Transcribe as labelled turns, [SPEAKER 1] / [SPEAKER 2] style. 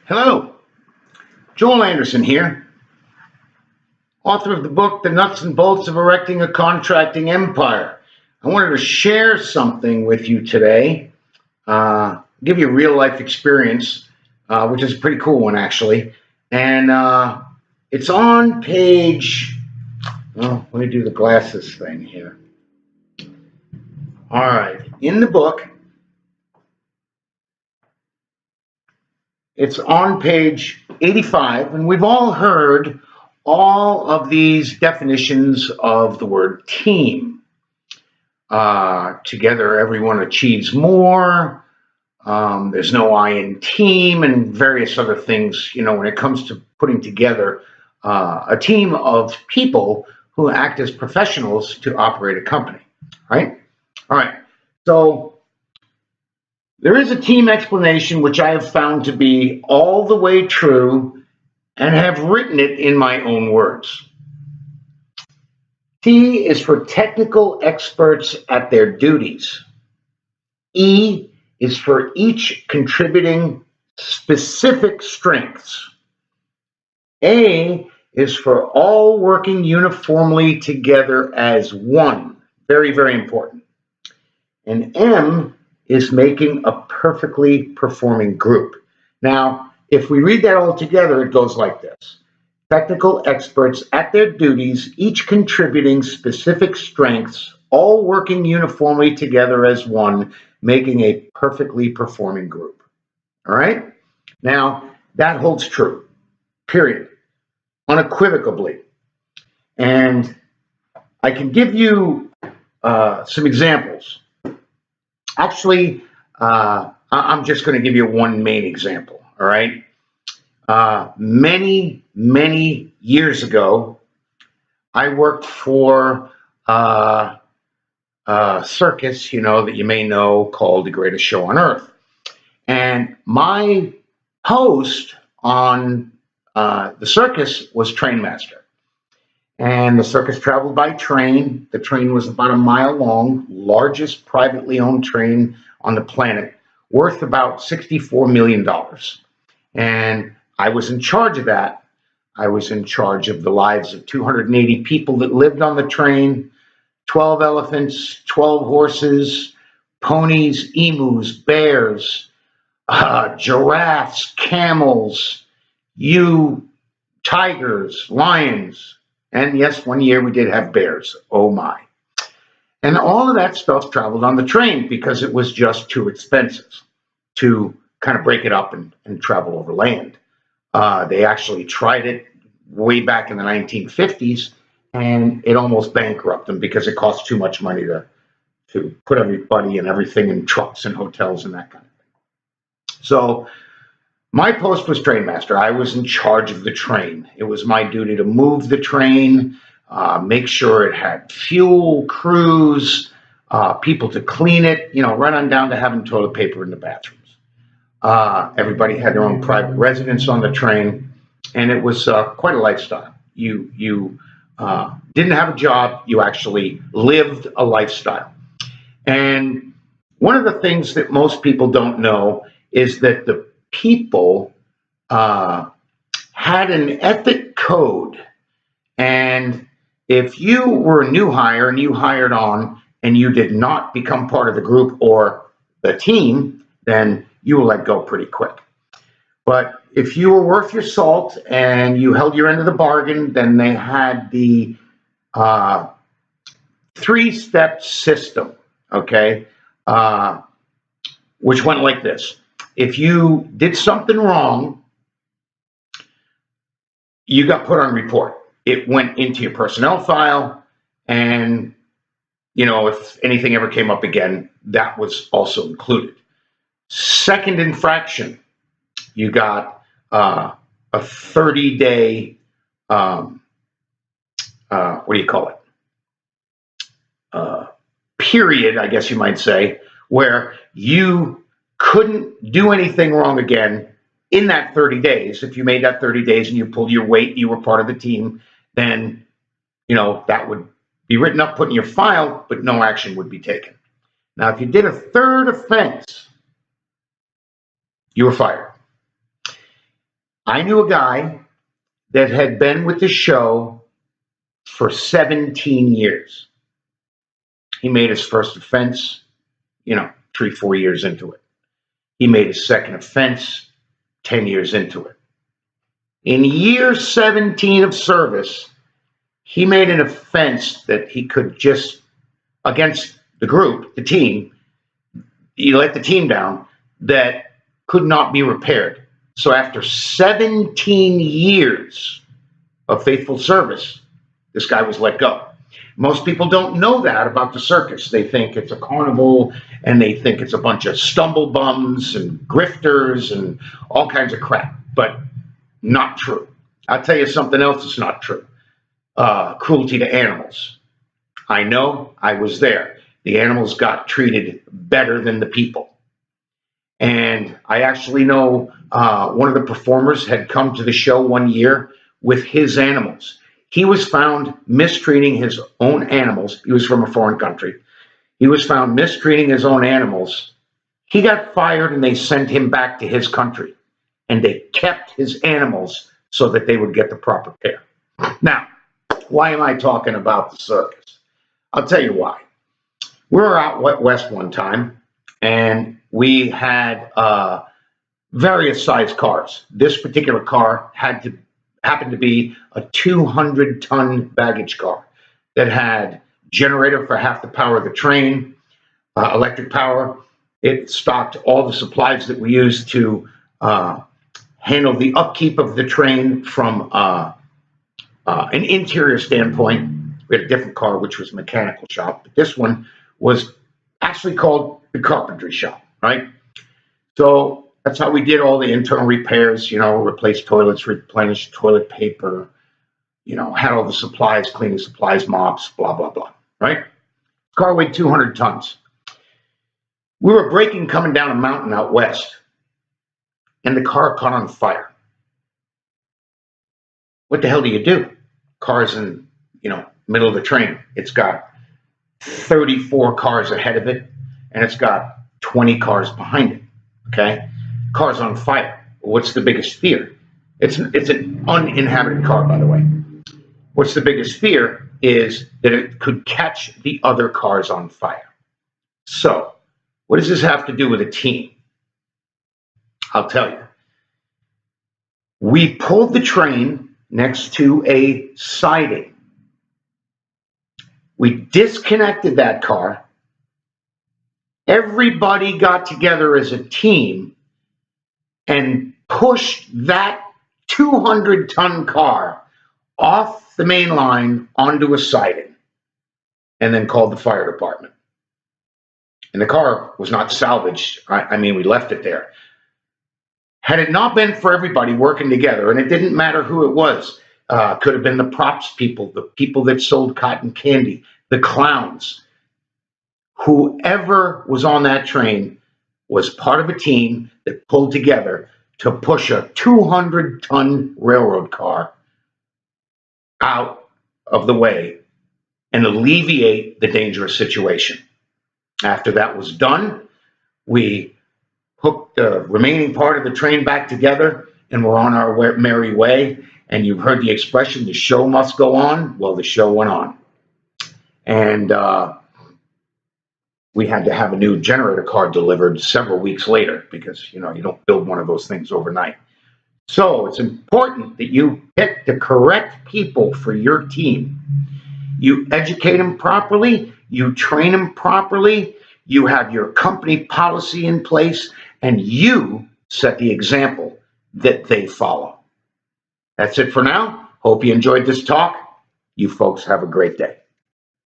[SPEAKER 1] Hello, Joel Anderson here, author of the book, The Nuts and Bolts of Erecting a Contracting Empire. I wanted to share something with you today, give you a real life experience, which is a pretty cool one actually. And it's on page, well, let me do the glasses thing here. All right, in the book, it's on page 85, and we've all heard all of these definitions of the word team. Together, everyone achieves more. There's no I in team, and various other things, when it comes to putting together a team of people who act as professionals to operate a company, right? All right, so there is a team explanation which I have found to be all the way true and have written it in my own words. T is for technical experts at their duties. E is for each contributing specific strengths. A is for all working uniformly together as one. Very, very important. And M is making a perfectly performing group. Now, if we read that all together, it goes like this. Technical experts at their duties, each contributing specific strengths, all working uniformly together as one, making a perfectly performing group. All right? Now, that holds true, period, unequivocally. And I can give you some examples. Actually, I'm just going to give you one main example, all right? Many, many years ago, I worked for a circus, that you may know, called The Greatest Show on Earth. And my host on the circus was Trainmaster. And the circus traveled by train. The train was about a mile long, largest privately owned train on the planet, worth about $64 million. And I was in charge of that. I was in charge of the lives of 280 people that lived on the train, 12 elephants, 12 horses, ponies, emus, bears, giraffes, camels, tigers, lions. And yes, one year we did have bears. Oh my. And all of that stuff traveled on the train because it was just too expensive to kind of break it up and travel over land. They actually tried it way back in the 1950s, and it almost bankrupted them because it cost too much money to put everybody and everything in trucks and hotels and that kind of thing. So my post was Trainmaster. I was in charge of the train. It was my duty to move the train, make sure it had fuel, crews, people to clean it, right on down to having toilet paper in the bathrooms. Everybody had their own private residence on the train, and it was quite a lifestyle. You didn't have a job, you actually lived a lifestyle. And one of the things that most people don't know is that the people had an ethic code. And if you were a new hire and you hired on and you did not become part of the group or the team, then you were let go pretty quick. But if you were worth your salt and you held your end of the bargain, then they had the three-step system, okay, which went like this. If you did something wrong, you got put on report. It went into your personnel file, and if anything ever came up again, that was also included. Second infraction, you got a 30-day, period, I guess you might say, where you couldn't do anything wrong again in that 30 days. If you made that 30 days and you pulled your weight, you were part of the team, then, that would be written up, put in your file, but no action would be taken. Now, if you did a third offense, you were fired. I knew a guy that had been with the show for 17 years. He made his first offense, 3, 4 years into it. He made his second offense 10 years into it. In year 17 of service, he made an offense that he could just, against the group, the team, he let the team down, that could not be repaired. So after 17 years of faithful service, this guy was let go. Most people don't know that about the circus. They think it's a carnival, and they think it's a bunch of stumble bums and grifters and all kinds of crap, but not true. I'll tell you something else that's not true. Cruelty to animals. I know, I was there. The animals got treated better than the people. And I actually know one of the performers had come to the show one year with his animals. He was found mistreating his own animals. He was from a foreign country. He was found mistreating his own animals. He got fired, and they sent him back to his country. And they kept his animals so that they would get the proper care. Now, why am I talking about the circus? I'll tell you why. We were out west one time, and we had various size cars. This particular car happened to be a 200-ton baggage car that had generator for half the power of the train, electric power. It stocked all the supplies that we used to handle the upkeep of the train from an interior standpoint. We had a different car, which was a mechanical shop, but this one was actually called the carpentry shop, right? So that's how we did all the internal repairs, replace toilets, replenish toilet paper, had all the supplies, cleaning supplies, mops, blah, blah, blah, right? Car weighed 200 tons. We were braking coming down a mountain out west, and the car caught on fire. What the hell do you do? Car's in, middle of the train. It's got 34 cars ahead of it, and it's got 20 cars behind it, okay? Car's on fire. What's the biggest fear? It's an uninhabited car, by the way. What's the biggest fear is that it could catch the other cars on fire. So, what does this have to do with a team? I'll tell you. We pulled the train next to a siding. We disconnected that car. Everybody got together as a team and pushed that 200-ton car off the main line onto a siding, and then called the fire department. And the car was not salvaged. We left it there. Had it not been for everybody working together, and it didn't matter who it was, could have been the props people, the people that sold cotton candy, the clowns. Whoever was on that train was part of a team that pulled together to push a 200-ton railroad car out of the way and alleviate the dangerous situation. After that was done, we hooked the remaining part of the train back together, and we're on our merry way. And you've heard the expression, the show must go on. Well, the show went on. And we had to have a new generator car delivered several weeks later because, you don't build one of those things overnight. So it's important that you pick the correct people for your team. You educate them properly, you train them properly, you have your company policy in place, and you set the example that they follow. That's it for now. Hope you enjoyed this talk. You folks have a great day.